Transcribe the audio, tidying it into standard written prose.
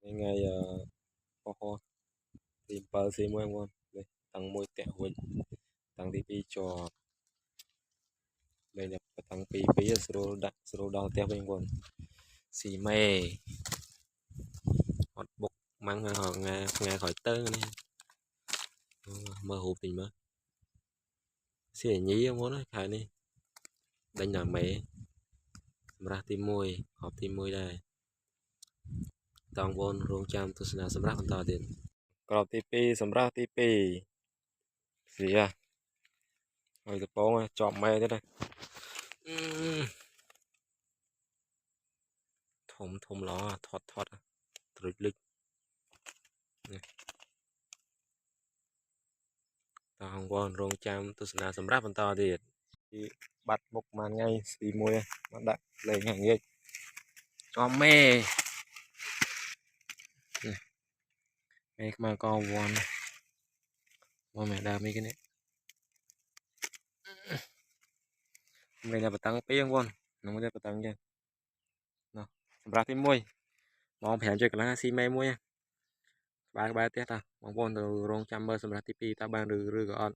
ngày ho tìm bờ xì môi ngon đây tăng môi tẹo huynh tăng tivi cho đây là tăng pi pi sro đặt sro đào teo bên ngon xì mê hot bục mang họ nghe nghe khỏi tơ này mơ hụt tình mà xì nhí muốn nói khai đi đánh là mẹ ra tim môi họp tim môi đây tòng vốn rong cham tu sna sầm rácបន្តទៀតក្របទី2សម្រាប់ទី2ស្រីហើយតពងជាប់ម៉ែទៀតហើយធំល្អថត់ត្រួចលិចតង់វ៉នរងចាំទស្សនាសម្រាប់បន្តទៀតពីបាត់មុខមួយថ្ងៃស៊ីមួយមកដាក់លេងហាងាយជាប់ម៉ែម៉ែខ្មៅកវ៉នមកម៉ែដើមនេះគេនេះđây là bật tăng pi luôn nó mới bật tăng chứ nóសម្រាប់ទី1បង5ជួយកន្លះស៊ីមេមួយក្បែរទៀតតាបងប្អូនទៅរងចាំមើលសម្រាប់ទី2តើបានឬក៏អត់